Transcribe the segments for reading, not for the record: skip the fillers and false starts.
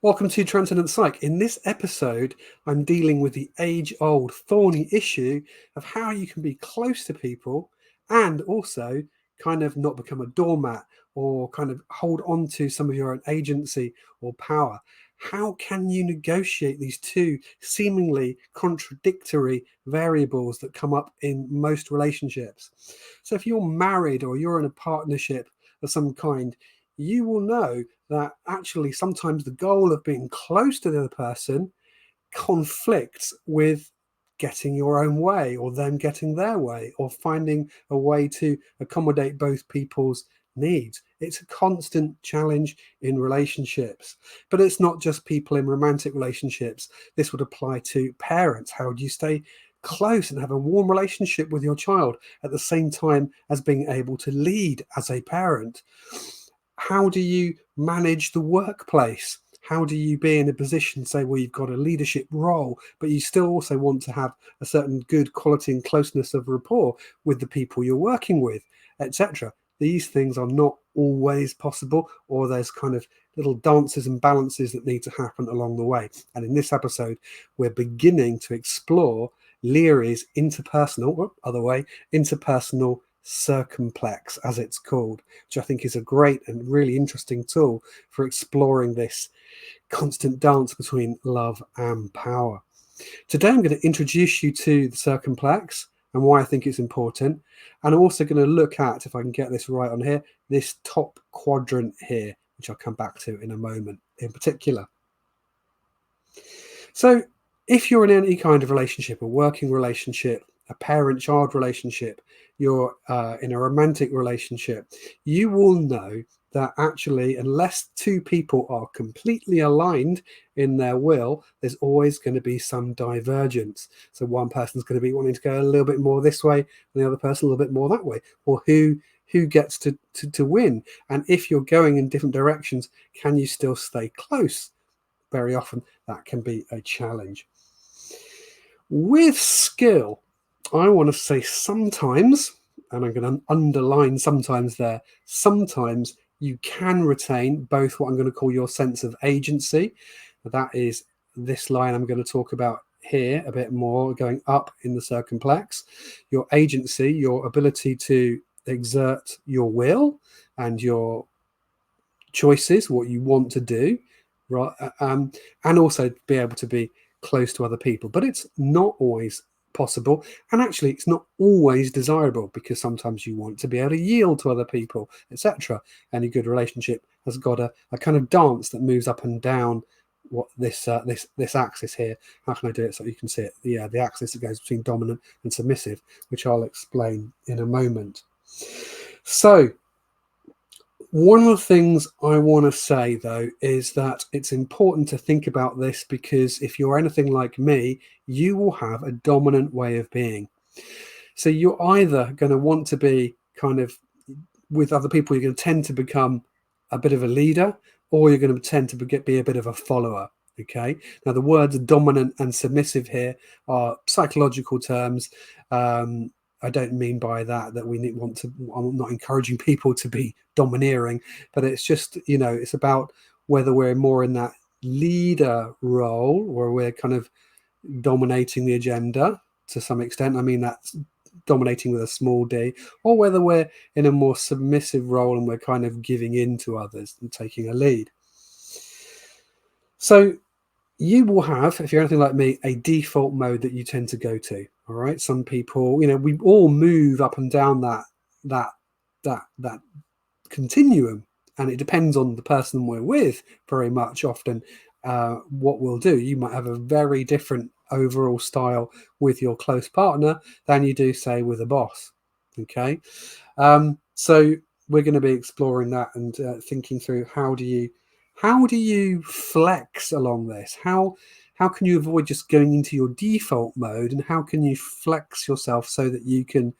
Welcome to Transcendent Psych. In this episode, I'm dealing with the age-old thorny issue of how you can be close to people and also kind of not become a doormat or kind of hold on to some of your own agency or power. How can you negotiate these two seemingly contradictory variables that come up in most relationships? So if you're married or you're in a partnership of some kind, you will know that actually sometimes the goal of being close to the other person conflicts with getting your own way or them getting their way or finding a way to accommodate both people's needs. It's a constant challenge in relationships, but it's not just people in romantic relationships. This would apply to parents. How do you stay close and have a warm relationship with your child at the same time as being able to lead as a parent? How do you manage the workplace? How do you be in a position, say, where you've got a leadership role, but you still also want to have a certain good quality and closeness of rapport with the people you're working with, etc.? These things are not always possible, or there's kind of little dances and balances that need to happen along the way. And in this episode, we're beginning to explore Leary's interpersonal circumplex, as it's called, which I think is a great and really interesting tool for exploring this constant dance between love and power. Today I'm going to introduce you to the circumplex and why I think it's important, and I'm also going to look at, if I can get this right on here, this top quadrant here, which I'll come back to in a moment in particular. So if you're in any kind of relationship, a working relationship, a parent-child relationship, you're in a romantic relationship, you will know that actually, unless two people are completely aligned in their will, there's always going to be some divergence. So one person's going to be wanting to go a little bit more this way, and the other person a little bit more that way. Or who gets to win? And if you're going in different directions, can you still stay close? Very often that can be a challenge. With skill, I want to say sometimes, and I'm going to underline sometimes there, sometimes you can retain both what I'm going to call your sense of agency. That is this line I'm going to talk about here a bit more, going up in the circumplex. Your agency, your ability to exert your will and your choices, what you want to do, right? And also be able to be close to other people. But it's not always possible, and actually it's not always desirable, because sometimes you want to be able to yield to other people, etc. Any good relationship has got a kind of dance that moves up and down what this axis here. How can I do it so you can see it? Yeah, the axis that goes between dominant and submissive, which I'll explain in a moment. So one of the things I want to say, though, is that it's important to think about this, because if you're anything like me, you will have a dominant way of being. So you're either going to want to be kind of with other people, you're going to tend to become a bit of a leader, or you're going to tend to be a bit of a follower. Okay. Now, the words dominant and submissive here are psychological terms. I don't mean by that I'm not encouraging people to be domineering, but it's just, it's about whether we're more in that leader role, where we're kind of dominating the agenda to some extent. I mean, that's dominating with a small d, or whether we're in a more submissive role and we're kind of giving in to others and taking a lead. So you will have, if you're anything like me, a default mode that you tend to go to. All right. Some people, we all move up and down that continuum, and it depends on the person we're with very much often. What we'll do, you might have a very different overall style with your close partner than you do, say, with a boss. Okay. So we're going to be exploring that and thinking through how do you flex along this? How can you avoid just going into your default mode, and how can you flex yourself so that you can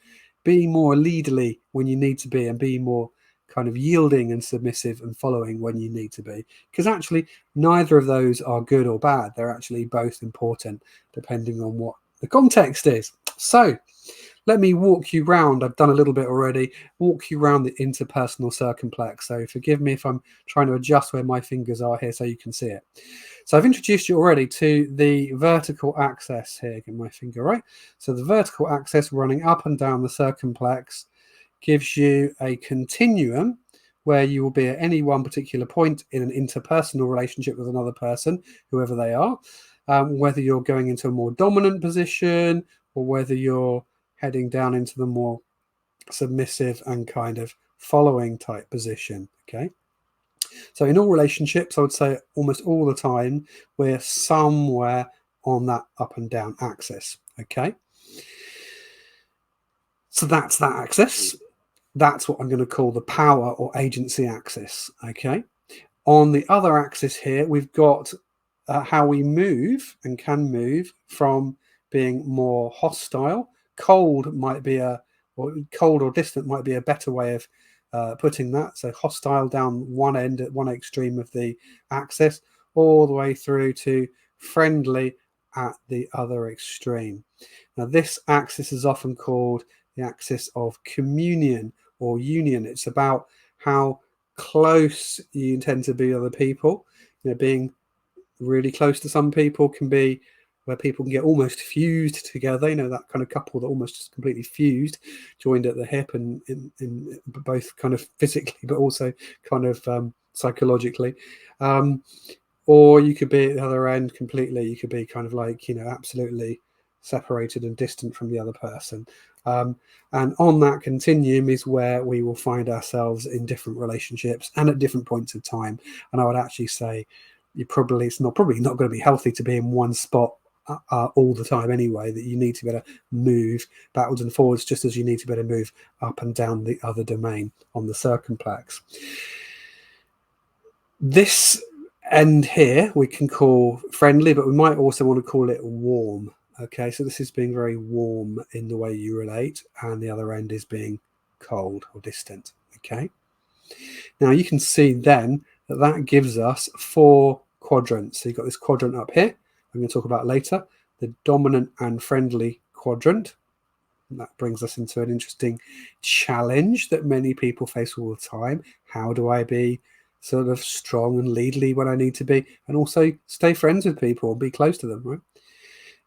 be more leaderly when you need to be, and be more kind of yielding and submissive and following when you need to be? Because actually neither of those are good or bad. They're actually both important depending on what the context is. So let me walk you round. I've done a little bit already. Walk you around the interpersonal circumplex. So forgive me if I'm trying to adjust where my fingers are here so you can see it. So I've introduced you already to the vertical axis here. Get my finger right. So the vertical axis running up and down the circumplex gives you a continuum where you will be at any one particular point in an interpersonal relationship with another person, whoever they are, whether you're going into a more dominant position or whether you're heading down into the more submissive and kind of following type position. Okay. So in all relationships, I would say almost all the time, we're somewhere on that up and down axis. Okay. So that's that axis. That's what I'm going to call the power or agency axis. Okay. On the other axis here, we've got how we move and can move from being more hostile. Cold might be or cold or distant might be a better way of putting that. So hostile down one end at one extreme of the axis, all the way through to friendly at the other extreme. Now, this axis is often called the axis of communion or union. It's about how close you intend to be with other people. Being really close to some people can be where people can get almost fused together, that kind of couple that almost just completely fused, joined at the hip and in both kind of physically but also kind of psychologically. Or you could be at the other end completely. You could be kind of like, absolutely separated and distant from the other person. And on that continuum is where we will find ourselves in different relationships and at different points of time. And I would actually say it's probably not going to be healthy to be in one spot all the time anyway, that you need to be able to move backwards and forwards just as you need to be able to move up and down the other domain on the circumplex. This end here we can call friendly, but we might also want to call it warm. Okay, so this is being very warm in the way you relate, and the other end is being cold or distant. Okay, now you can see then that gives us 4 quadrants. So you've got this quadrant up here I'm going to talk about later, the dominant and friendly quadrant. And that brings us into an interesting challenge that many people face all the time. How do I be sort of strong and leadly when I need to be, and also stay friends with people and be close to them, right?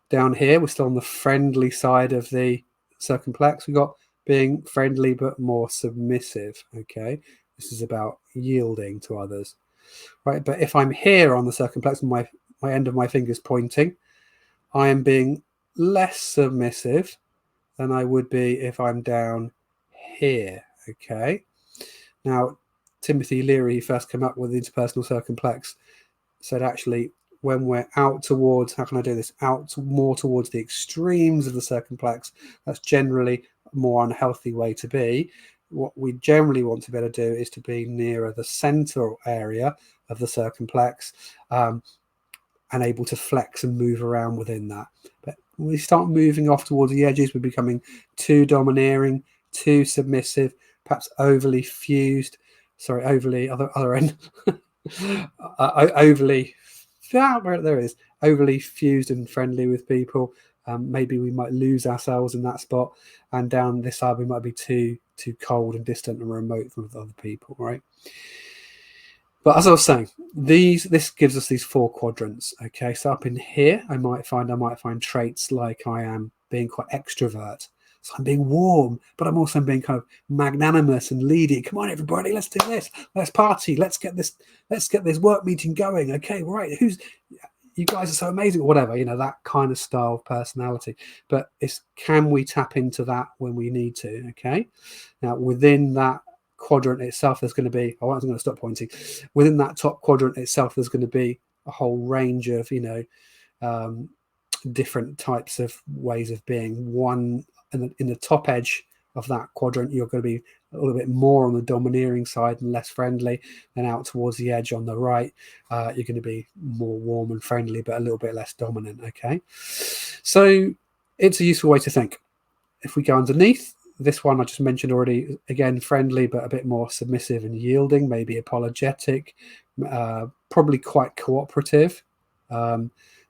Down here, we're still on the friendly side of the circumplex. We've got being friendly but more submissive, okay? This is about yielding to others, right? But if I'm here on the circumplex and my end of my fingers pointing, I am being less submissive than I would be if I'm down here, okay? Now, Timothy Leary, who first came up with the interpersonal circumplex, said actually when we're out towards, how can I do this, more towards the extremes of the circumplex, that's generally a more unhealthy way to be. What we generally want to be able to do is to be nearer the central area of the circumplex and able to flex and move around within that. But when we start moving off towards the edges, we're becoming too domineering, too submissive, perhaps overly fused. Sorry, overly, other end. Overly, there it is, overly fused and friendly with people. Maybe we might lose ourselves in that spot, and down this side we might be too cold and distant and remote from other people, right? But as I was saying, this gives us these 4 quadrants. Okay, so up in here, I might find traits like I am being quite extrovert. So I'm being warm, but I'm also being kind of magnanimous and leady. Come on, everybody, let's do this. Let's party. Let's get this work meeting going. Okay, right. You guys are so amazing, or whatever, that kind of style of personality. But can we tap into that when we need to? Okay. Now within that quadrant itself, there's going to be, I'm going to stop pointing. Within that top quadrant itself, there's going to be a whole range of, different types of ways of being. One in the top edge of that quadrant, you're going to be a little bit more on the domineering side and less friendly. Then out towards the edge on the right, you're going to be more warm and friendly, but a little bit less dominant. Okay, so it's a useful way to think. If we go underneath, this one I just mentioned already, again, friendly, but a bit more submissive and yielding, maybe apologetic, probably quite cooperative.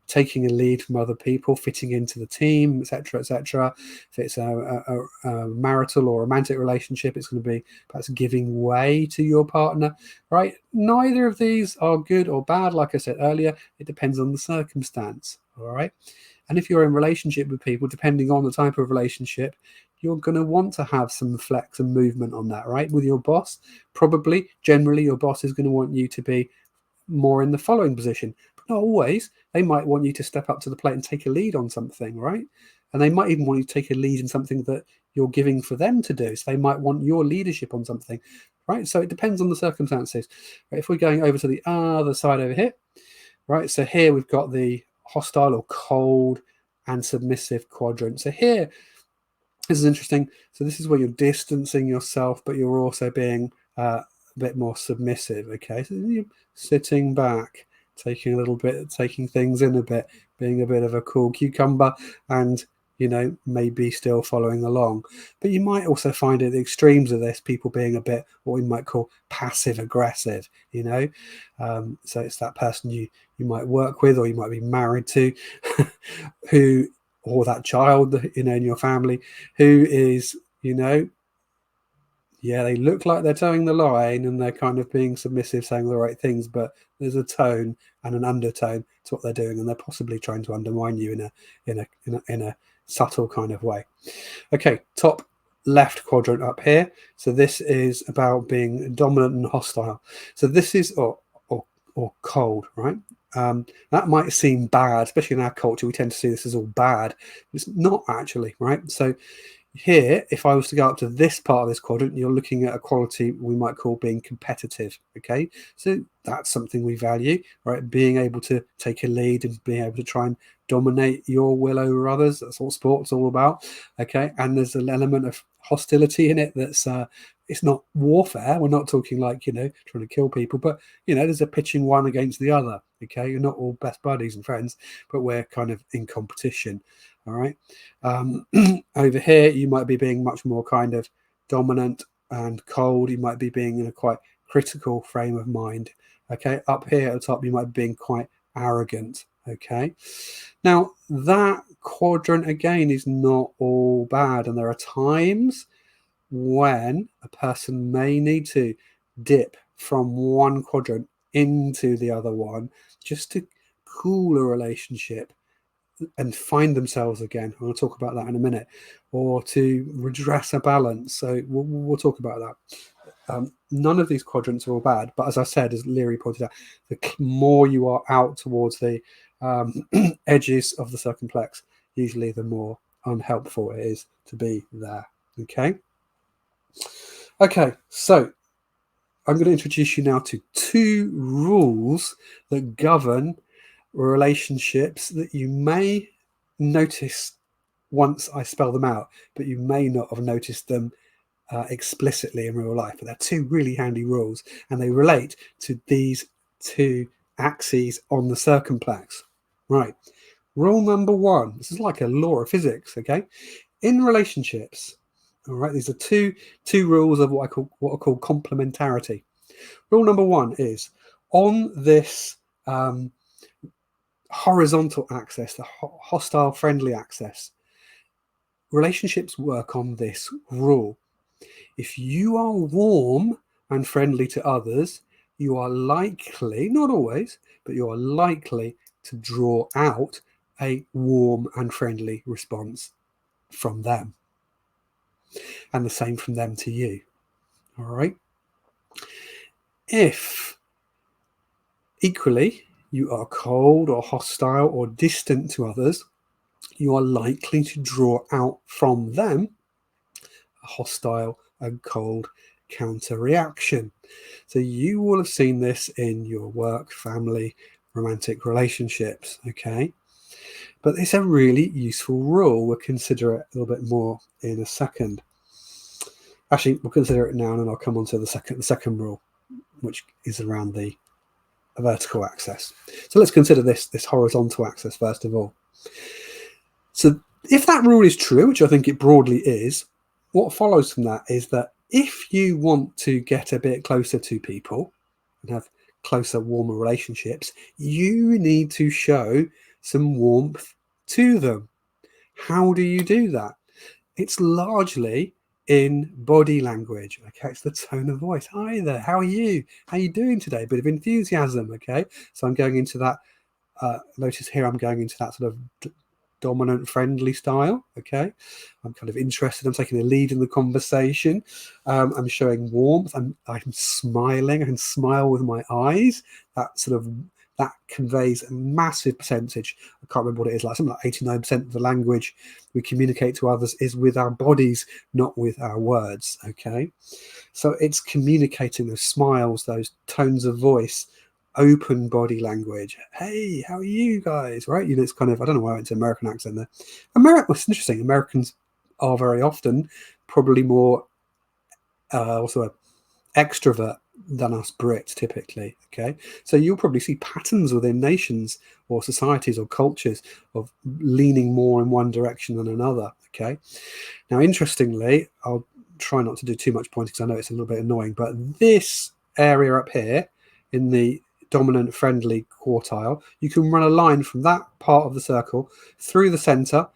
taking a lead from other people, fitting into the team, etc., etc. If it's a marital or romantic relationship, it's going to be perhaps giving way to your partner, right? Neither of these are good or bad. Like I said earlier, it depends on the circumstance, all right? And if you're in relationship with people, depending on the type of relationship, you're going to want to have some flex and movement on that, right? With your boss, probably, generally, your boss is going to want you to be more in the following position, but not always. They might want you to step up to the plate and take a lead on something, right? And they might even want you to take a lead in something that you're giving for them to do. So they might want your leadership on something, right? So it depends on the circumstances. Right? If we're going over to the other side over here, right? So here we've got the hostile or cold and submissive quadrant. So here, this is interesting. So this is where you're distancing yourself, but you're also being a bit more submissive. Okay, so you're sitting back, taking a little bit, taking things in a bit, being a bit of a cool cucumber, and maybe still following along. But you might also find at the extremes of this, people being a bit what we might call passive aggressive. So it's that person you might work with, or you might be married to, who, or that child in your family who is they look like they're towing the line and they're kind of being submissive, saying the right things, but there's a tone and an undertone to what they're doing, and they're possibly trying to undermine you in a subtle kind of way. Okay, top left quadrant up here. So this is about being dominant and hostile. So this is or cold, right? That might seem bad, especially in our culture. We tend to see this as all bad. It's not actually, right? So here, if I was to go up to this part of this quadrant, you're looking at a quality we might call being competitive. Okay, so that's something we value, right? Being able to take a lead and being able to try and dominate your will over others. That's what sport's all about. Okay, and there's an element of hostility in it. That's it's not warfare. We're not talking like trying to kill people, but there's a pitching one against the other. Okay, you're not all best buddies and friends, but we're kind of in competition. All right. Over here, you might be being much more kind of dominant and cold. You might be being in a quite critical frame of mind. Okay. Up here at the top, you might be being quite arrogant. Okay. Now, that quadrant again is not all bad. And there are times when a person may need to dip from one quadrant into the other one just to cool a relationship and find themselves again. I'll talk about that in a minute, or to redress a balance. So we'll talk about that. None of these quadrants are all bad, but as I said, as Leary pointed out, the more you are out towards the edges of the circumplex, usually the more unhelpful it is to be there. Okay, so I'm going to introduce you now to 2 rules that govern relationships that you may notice once I spell them out, but you may not have noticed them explicitly in real life. But they're 2 really handy rules, and they relate to these 2 axes on the circumplex. Right. Rule number 1. This is like a law of physics. Okay. In relationships, all right, these are two rules of what I call complementarity. Rule number 1 is on this horizontal axis, the hostile friendly axis, relationships work on this rule. If you are warm and friendly to others, you are likely, not always, but you are likely to draw out a warm and friendly response from them, and the same from them to you. All right. If equally you are cold or hostile or distant to others, you are likely to draw out from them a hostile and cold counter reaction. So you will have seen this in your work, family, romantic relationships, okay? But it's a really useful rule. We'll consider it a little bit more in a second. Actually, we'll consider it now, and then I'll come on to the second rule, which is around the vertical axis. So let's consider this horizontal axis first of all. So if that rule is true, which I think it broadly is, what follows from that is that if you want to get a bit closer to people and have closer, warmer relationships, you need to show some warmth to them. How do you do that? It's largely in body language. Okay, it's the tone of voice. Hi there, how are you? How are you doing today? A bit of enthusiasm. Okay, so I'm going into that. Notice here I'm going into that sort of dominant, friendly style. Okay, I'm kind of interested. I'm taking a lead in the conversation. I'm showing warmth. I'm smiling. I can smile with my eyes. That conveys a massive percentage. I can't remember what it is, like something like 89% of the language we communicate to others is with our bodies, not with our words. Okay, so it's communicating those smiles, those tones of voice, open body language. Hey, how are you guys? Right? It's kind of, I don't know why I went to American accent there. It's interesting. Americans are very often probably more also an extrovert than us Brits typically. Okay, so you'll probably see patterns within nations or societies or cultures of leaning more in one direction than another. Okay, now interestingly, I'll try not to do too much pointing because I know it's a little bit annoying, but this area up here in the dominant friendly quartile, you can run a line from that part of the circle through the center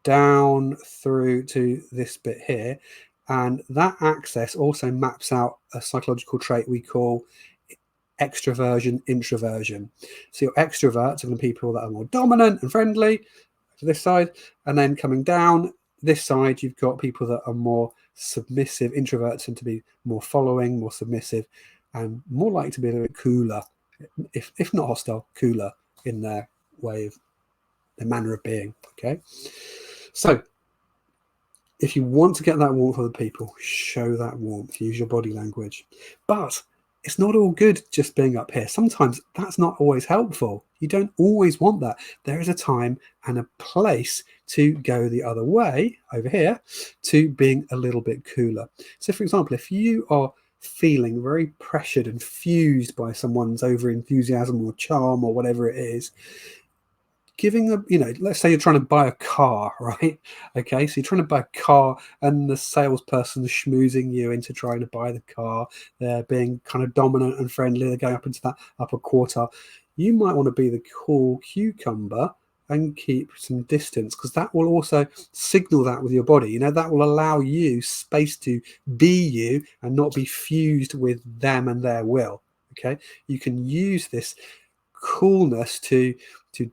down through to this bit here, and that axis also maps out a psychological trait we call extroversion, introversion. So your extroverts are the people that are more dominant and friendly to this side, and then coming down this side you've got people that are more submissive. Introverts tend to be more following, more submissive, and more likely to be a little bit cooler, if not hostile, cooler in their way of their manner of being. Okay, so if you want to get that warmth for the people, show that warmth, use your body language. But it's not all good just being up here. Sometimes that's not always helpful. You don't always want that. There is a time and a place to go the other way, over here, to being a little bit cooler. So for example, if you are feeling very pressured and fused by someone's over enthusiasm or charm or whatever it is, giving a, let's say you're trying to buy a car, right? Okay, so you're trying to buy a car and the salesperson is schmoozing you into trying to buy the car. They're being kind of dominant and friendly. They're going up into that upper quarter. You might want to be the cool cucumber and keep some distance, because that will also signal that with your body. That will allow you space to be you and not be fused with them and their will. Okay, you can use this coolness to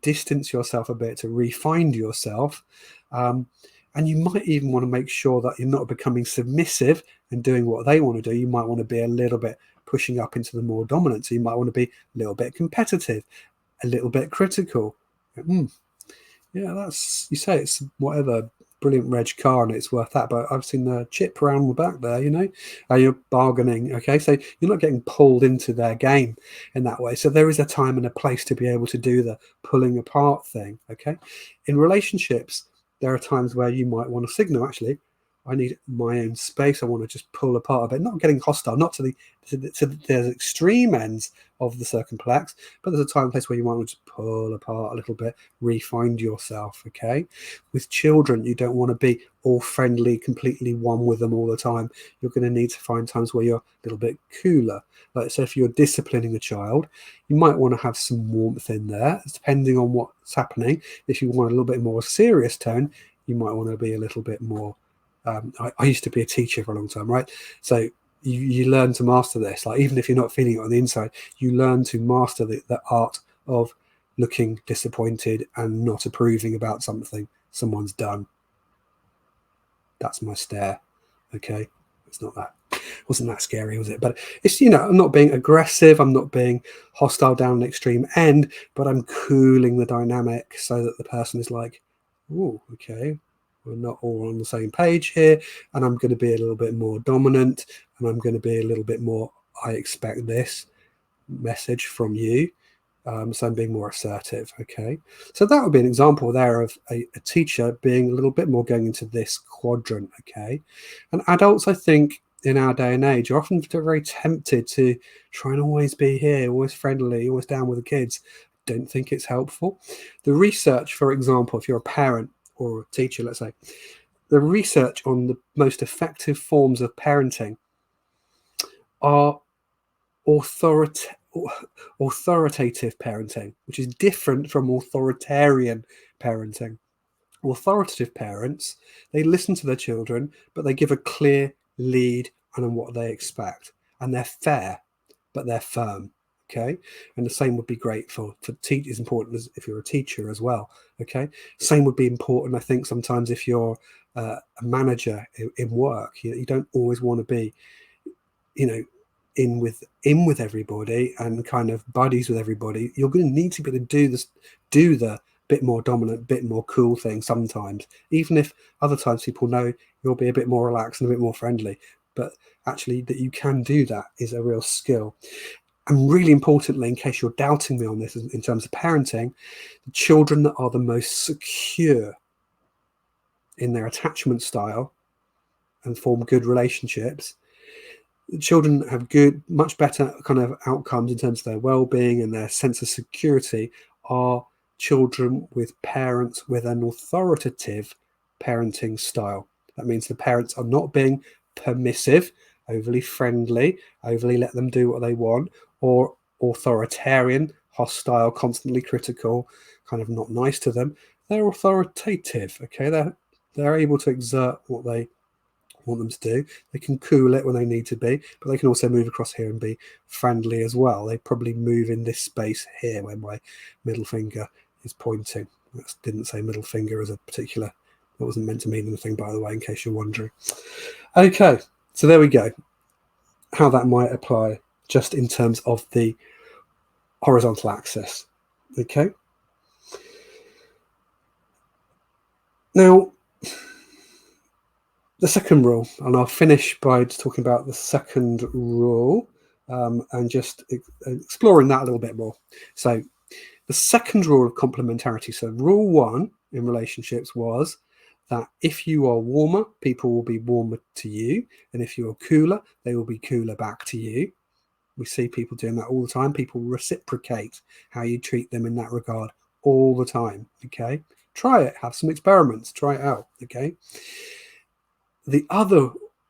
distance yourself a bit, to refine yourself, and you might even want to make sure that you're not becoming submissive and doing what they want to do. You might want to be a little bit pushing up into the more dominant, so you might want to be a little bit competitive, a little bit critical. Yeah, that's, you say it's whatever, brilliant reg car and it's worth that, but I've seen the chip around the back there, you're bargaining. Okay, so you're not getting pulled into their game in that way. So there is a time and a place to be able to do the pulling apart thing. Okay, in relationships there are times where you might want to signal, actually, I need my own space. I want to just pull apart a bit, not getting hostile, not to the extreme ends of the circumplex, but there's a time and place where you might want to pull apart a little bit, refine yourself. Okay, with children, you don't want to be all friendly, completely one with them all the time. You're going to need to find times where you're a little bit cooler. Like, so if you're disciplining a child, you might want to have some warmth in there, depending on what's happening. If you want a little bit more serious tone, you might want to be a little bit more. I used to be a teacher for a long time, right? So you learn to master this. Like, even if you're not feeling it on the inside, you learn to master the art of looking disappointed and not approving about something someone's done. That's my stare. Okay, it's not that. Wasn't that scary, was it? But it's, I'm not being aggressive. I'm not being hostile down an extreme end, but I'm cooling the dynamic so that the person is like, oh, okay, we're not all on the same page here, and I'm going to be a little bit more dominant, and I'm going to be a little bit more, I expect this message from you. So I'm being more assertive. Okay, so that would be an example there of a teacher being a little bit more going into this quadrant. Okay, and adults, I think, in our day and age, are often very tempted to try and always be here, always friendly, always down with the kids. Don't think it's helpful. The research, for example, if you're a parent or a teacher, let's say, the research on the most effective forms of parenting are authoritative parenting, which is different from authoritarian parenting. Authoritative parents, they listen to their children, but they give a clear lead on what they expect. And they're fair, but they're firm. Okay. And the same would be great for teachers, important as if you're a teacher as well. Okay. Same would be important, I think, sometimes if you're a manager in work. You don't always want to be, in with everybody and kind of buddies with everybody. You're going to need to be able to do the bit more dominant, bit more cool thing sometimes, even if other times people know you'll be a bit more relaxed and a bit more friendly. But actually, that you can do that is a real skill. And really importantly, in case you're doubting me on this in terms of parenting, the children that are the most secure in their attachment style and form good relationships, children have much better kind of outcomes in terms of their well-being and their sense of security are children with parents with an authoritative parenting style. That means the parents are not being permissive, overly friendly, overly let them do what they want, or authoritarian, hostile, constantly critical, kind of not nice to them. They're authoritative. Okay, they're able to exert what they want them to do. They can cool it when they need to be, but they can also move across here and be friendly as well. They probably move in this space here where my middle finger is pointing. That didn't say middle finger as a particular, that wasn't meant to mean anything, by the way, in case you're wondering. Okay, so there we go. How that might apply just in terms of the horizontal axis. Okay. Now, the second rule, and I'll finish by just talking about the second rule and just exploring that a little bit more. So the second rule of complementarity. So rule 1 in relationships was that if you are warmer, people will be warmer to you. And if you're cooler, they will be cooler back to you. We see people doing that all the time. People reciprocate how you treat them in that regard all the time. Okay. Try it. Have some experiments. Try it out. Okay. The other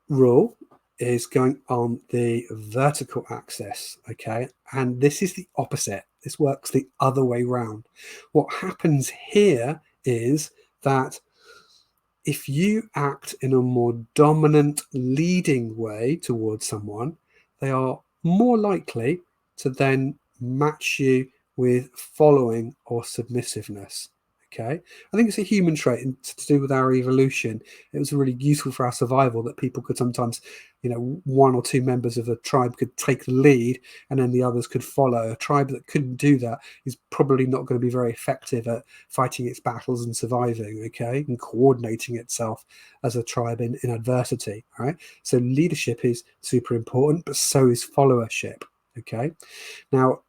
rule is going on the vertical axis, okay? And this is the opposite. This works the other way round. What happens here is that if you act in a more dominant, leading way towards someone, they are more likely to then match you with following or submissiveness. Okay, I think it's a human trait to do with our evolution. It was really useful for our survival that people could sometimes, one or two members of a tribe could take the lead and then the others could follow. A tribe that couldn't do that is probably not going to be very effective at fighting its battles and surviving, okay, and coordinating itself as a tribe in adversity, right? So leadership is super important, but so is followership, okay? Now,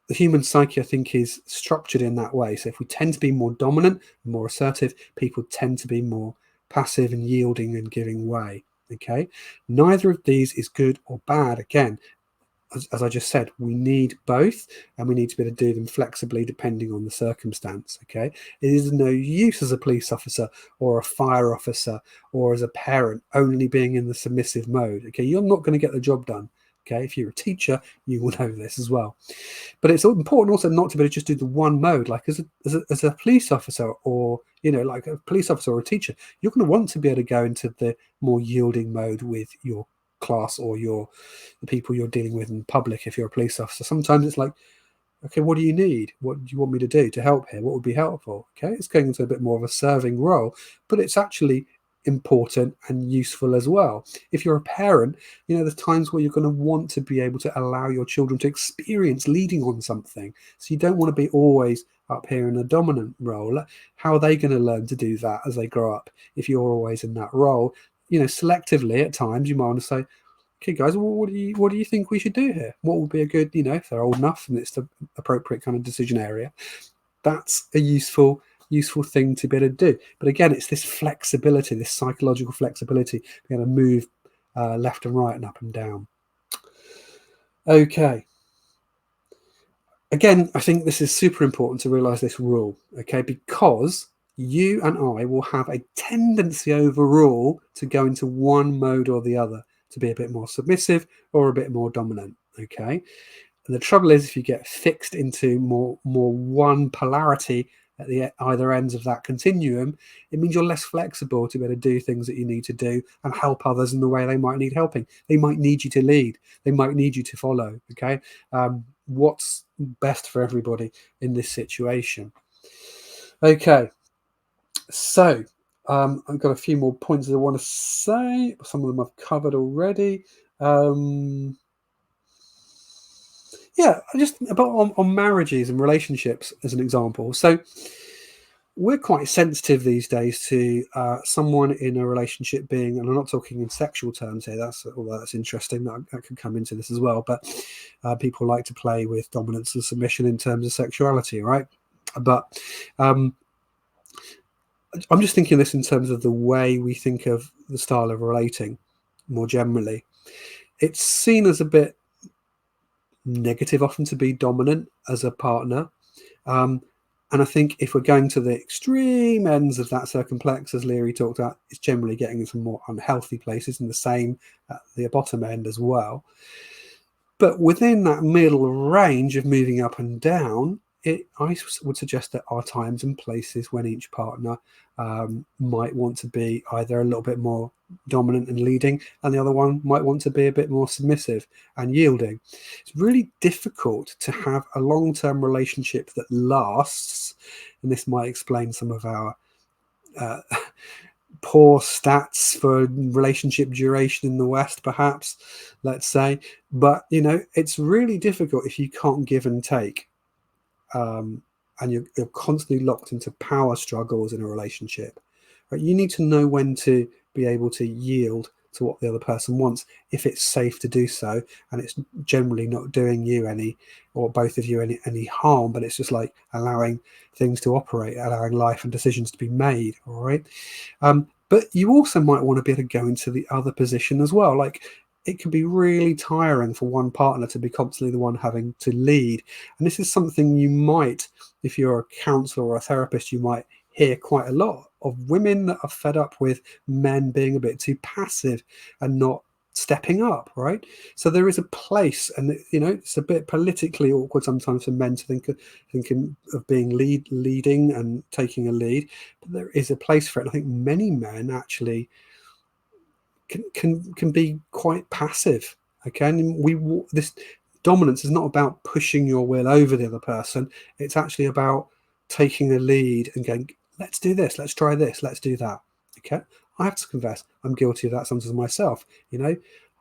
the human psyche, I think, is structured in that way. So if we tend to be more dominant, more assertive, people tend to be more passive and yielding and giving way. Okay. Neither of these is good or bad. Again, as I just said, we need both and we need to be able to do them flexibly depending on the circumstance. Okay. It is no use as a police officer or a fire officer or as a parent only being in the submissive mode. Okay. You're not going to get the job done. Okay. If you're a teacher, you will know this as well. But it's important also not to be able to just do the one mode. Like as a police officer or, like a police officer or a teacher, you're going to want to be able to go into the more yielding mode with your class or the people you're dealing with in public if you're a police officer. Sometimes it's like, okay, what do you need? What do you want me to do to help here? What would be helpful? Okay, it's going into a bit more of a serving role, but it's actually important and useful as well. If you're a parent, there's times where you're going to want to be able to allow your children to experience leading on something. So you don't want to be always up here in a dominant role. How are they going to learn to do that as they grow up if you're always in that role? Selectively at times you might want to say, okay, guys, what do you think we should do here? What would be a good, if they're old enough and it's the appropriate kind of decision area, that's a useful thing to be able to do. But again, it's this flexibility, this psychological flexibility, being able to move left and right and up and down. Okay. Again, I think this is super important to realize this rule, okay, because you and I will have a tendency overall to go into one mode or the other, to be a bit more submissive or a bit more dominant, okay? And the trouble is, if you get fixed into more one polarity at the either ends of that continuum, it means you're less flexible to be able to do things that you need to do and help others in the way they might need helping. They might need you to lead. They might need you to follow. Okay, what's best for everybody in this situation? Okay, so I've got a few more points that I want to say. Some of them I've covered already. Yeah, just about on marriages and relationships as an example. So we're quite sensitive these days to someone in a relationship being, and I'm not talking in sexual terms here, although that's interesting, that could come into this as well, but people like to play with dominance and submission in terms of sexuality, right? But I'm just thinking this in terms of the way we think of the style of relating more generally. It's seen as a bit negative often to be dominant as a partner. And I think if we're going to the extreme ends of that circumplex, as Leary talked about, it's generally getting in some more unhealthy places, and the same at the bottom end as well. But within that middle range of moving up and down, I would suggest there are times and places when each partner might want to be either a little bit more dominant and leading, and the other one might want to be a bit more submissive and yielding. It's really difficult to have a long-term relationship that lasts, and this might explain some of our poor stats for relationship duration in the West, perhaps, let's say. But, it's really difficult if you can't give and take. And you're constantly locked into power struggles in a relationship. Right? You need to know when to be able to yield to what the other person wants, if it's safe to do so, and it's generally not doing you any, or both of you any harm, but it's just like allowing things to operate, allowing life and decisions to be made. All right. But you also might want to be able to go into the other position as well. Like, it can be really tiring for one partner to be constantly the one having to lead. And this is something you might, if you're a counselor or a therapist, you might hear quite a lot of women that are fed up with men being a bit too passive and not stepping up, right? So there is a place, and it's a bit politically awkward sometimes for men to thinking of being leading and taking a lead, but there is a place for it. And I think many men actually can be quite passive. Okay, and this dominance is not about pushing your will over the other person. It's actually about taking a lead and going, let's do this, let's try this, let's do that. Okay, I have to confess, I'm guilty of that sometimes myself.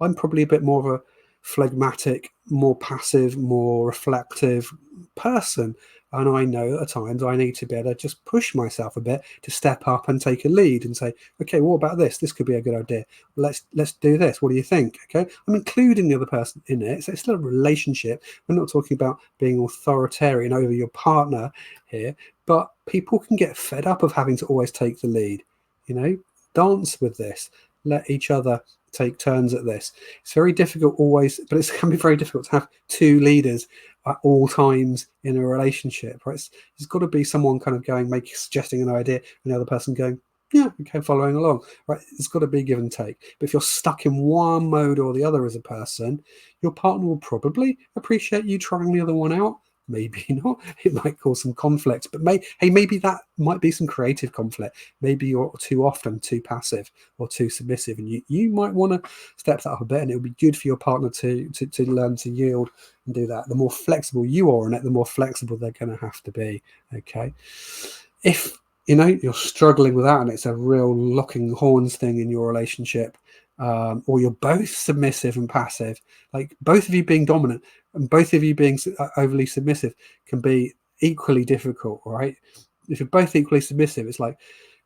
I'm probably a bit more of a phlegmatic, more passive, more reflective person. And I know at times I need to be able to just push myself a bit to step up and take a lead and say, okay, what about this? This could be a good idea. Let's do this. What do you think? Okay, I'm including the other person in it. So it's still a relationship. We're not talking about being authoritarian over your partner here, but people can get fed up of having to always take the lead. Dance with this. Let each other take turns at this. It's very difficult always, but it can be very difficult to have two leaders at all times in a relationship, right? It's got to be someone kind of suggesting an idea, and the other person going, yeah, okay, following along, right? It's got to be give and take. But if you're stuck in one mode or the other as a person, your partner will probably appreciate you trying the other one out. Maybe not. It might cause some conflict, but maybe that might be some creative conflict. Maybe you're too often too passive or too submissive, and you might want to step that up a bit, and it would be good for your partner to learn to yield and do that. The more flexible you are in it, the more flexible they're going to have to be. Okay, if you're struggling with that and it's a real locking horns thing in your relationship, or you're both submissive and passive, like both of you being dominant and both of you being overly submissive can be equally difficult, right? If you're both equally submissive, it's like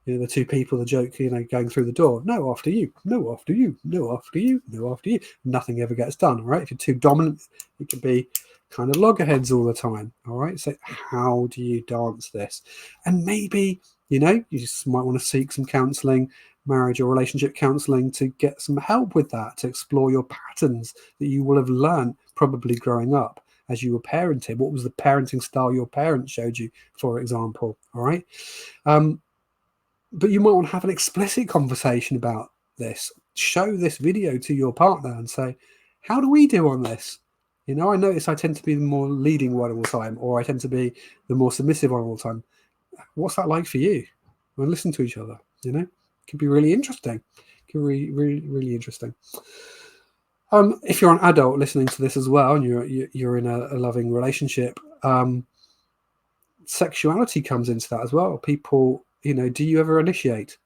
the two people, the joke, going through the door. No, after you. No, after you. No, after you. No, after you. Nothing ever gets done, all right? If you're too dominant, it can be kind of loggerheads all the time, all right? So how do you dance this? And maybe, you just might want to seek some counselling, marriage or relationship counselling, to get some help with that, to explore your patterns that you will have learned probably growing up as you were parenting. What was the parenting style your parents showed you, for example, all right? But you might want to have an explicit conversation about this. Show this video to your partner and say, how do we do on this? You know, I notice I tend to be the more leading one all the time, or I tend to be the more submissive one all the time. What's that like for you? We'll listen to each other, you know? It could be really interesting. It could be really, really interesting. If you're an adult listening to this as well, and you're in a loving relationship, sexuality comes into that as well. People, you know, do you ever initiate?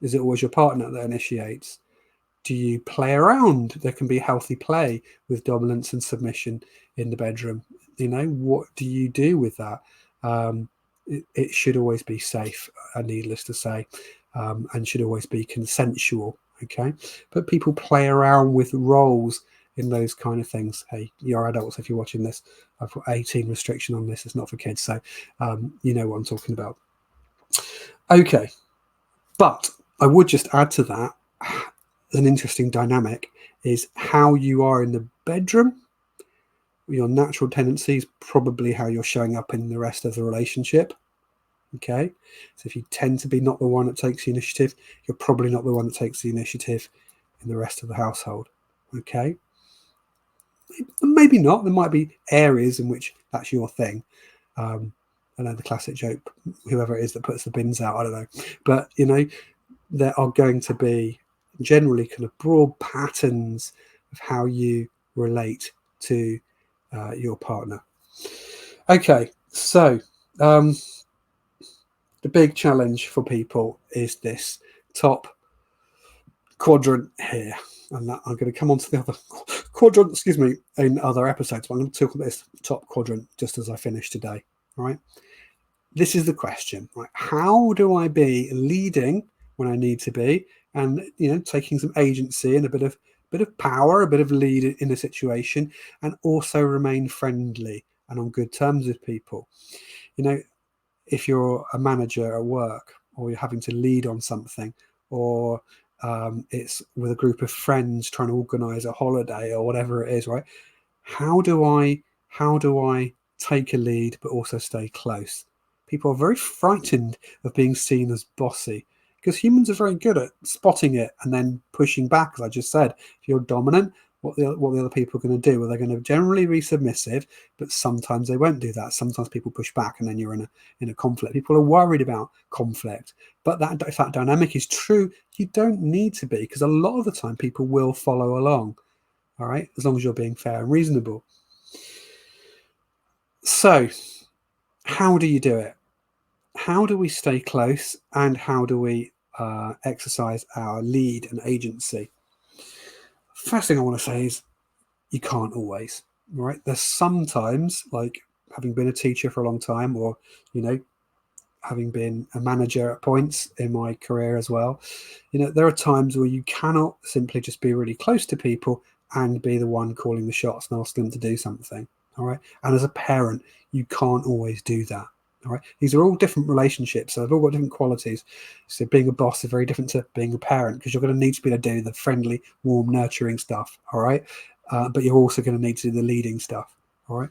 Is it always your partner that initiates? Do you play around? There can be healthy play with dominance and submission in the bedroom. You know, what do you do with that? It should always be safe, needless to say, and should always be consensual. Okay, but people play around with roles in those kind of things. Hey, you're adults if you're watching this. I've got 18 restriction on this. It's not for kids, so you know what I'm talking about. Okay, but I would just add to that, an interesting dynamic is how you are in the bedroom. Your natural tendency is probably how you're showing up in the rest of the relationship. Okay, so if you tend to be not the one that takes the initiative, you're probably not the one that takes the initiative in the rest of the household. Okay, maybe not. There might be areas in which that's your thing. I know the classic joke, whoever it is that puts the bins out, I don't know, but you know, there are going to be generally kind of broad patterns of how you relate to your partner. Okay, so the big challenge for people is this top quadrant here, and that I'm going to come on to the other quadrant, excuse me, in other episodes, but I'm going to talk about this top quadrant just as I finish today. All right, this is the question, right? How do I be leading when I need to be, and you know, taking some agency and a bit of power, a bit of lead in a situation, and also remain friendly and on good terms with people? You know, if you're a manager at work, or you're having to lead on something, or it's with a group of friends trying to organize a holiday or whatever it is, right? How do I take a lead but also stay close? People are very frightened of being seen as bossy, because humans are very good at spotting it and then pushing back. As I just said, if you're dominant, what the other people are going to do? Well, they're going to generally be submissive, but sometimes they won't do that. Sometimes people push back, and then you're in a conflict. People are worried about conflict, but if that dynamic is true, you don't need to be, because a lot of the time people will follow along. All right, as long as you're being fair and reasonable. So, how do you do it? How do we stay close, and how do we exercise our lead and agency? First thing I want to say is you can't always, right? There's sometimes, like having been a teacher for a long time, or, you know, having been a manager at points in my career as well, you know, there are times where you cannot simply just be really close to people and be the one calling the shots and asking them to do something. All right. And as a parent, you can't always do that. All right. These are all different relationships. So they've all got different qualities. So being a boss is very different to being a parent, because you're going to need to be able to do the friendly, warm, nurturing stuff. All right. But you're also going to need to do the leading stuff. All right.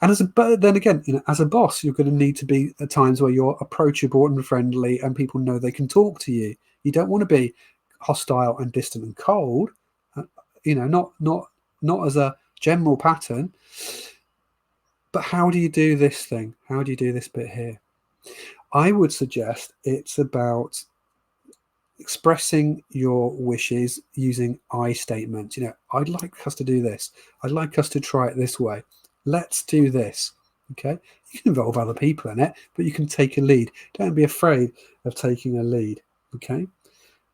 And but then again, you know, as a boss, you're going to need to be at times where you're approachable and friendly, and people know they can talk to you. You don't want to be hostile and distant and cold. You know, not as a general pattern. But how do you do this thing? How do you do this bit here? I would suggest it's about expressing your wishes using I statements. You know, I'd like us to do this. I'd like us to try it this way. Let's do this. Okay. You can involve other people in it, but you can take a lead. Don't be afraid of taking a lead. Okay.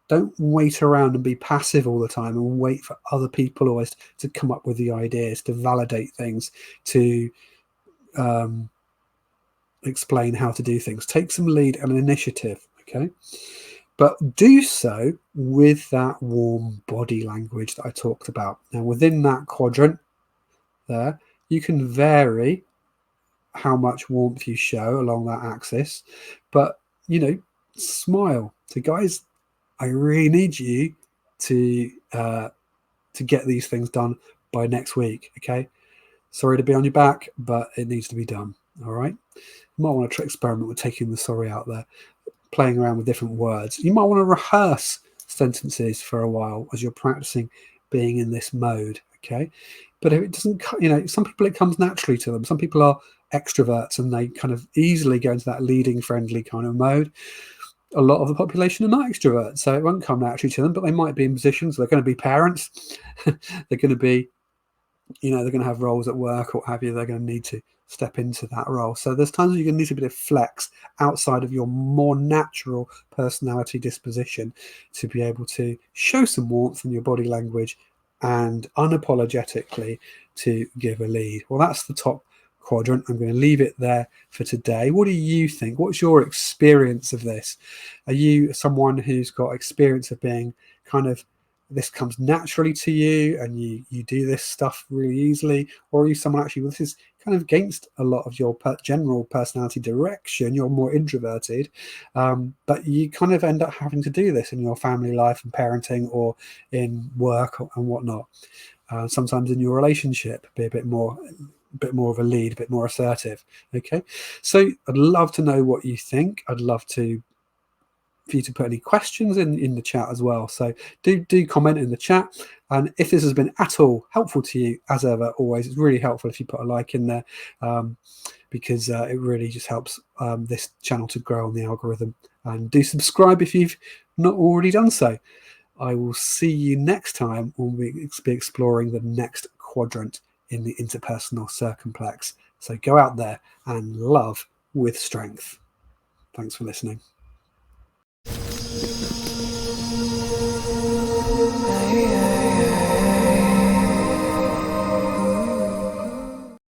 Don't wait around and be passive all the time and wait for other people always to come up with the ideas, to validate things, to explain how to do things. Take some lead and initiative. Okay. But do so with that warm body language that I talked about. Now, within that quadrant there, you can vary how much warmth you show along that axis, but, you know, smile. So, guys, I really need you to get these things done by next week. Okay. Sorry to be on your back, but it needs to be done. All right. You might want to experiment with taking the sorry out there, playing around with different words. You might want to rehearse sentences for a while as you're practicing being in this mode. Okay. But if it doesn't, some people it comes naturally to them. Some people are extroverts and they kind of easily go into that leading friendly kind of mode. A lot of the population are not extroverts, so it won't come naturally to them, but they might be in positions. They're going to be parents. They're going to be, they're going to have roles at work or what have you. They're going to need to step into that role. So there's times you're going to need a bit of flex outside of your more natural personality disposition to be able to show some warmth in your body language and unapologetically to give a lead. Well, that's the top quadrant. I'm going to leave it there for today. What do you think? What's your experience of this? Are you someone who's got experience of being kind of, this comes naturally to you and you do this stuff really easily, or are you someone actually, this is kind of against a lot of your general personality direction, you're more introverted, but you kind of end up having to do this in your family life and parenting or in work and whatnot. Sometimes in your relationship, be a bit more of a lead, a bit more assertive. Okay, so I'd love to know what you think. I'd love for you to put any questions in the chat as well. So do comment in the chat. And if this has been at all helpful to you, as ever, always, it's really helpful if you put a like in there, because it really just helps this channel to grow on the algorithm. And do subscribe if you've not already done so. I will see you next time when we be exploring the next quadrant in the interpersonal circumplex. So go out there and love with strength. Thanks for listening.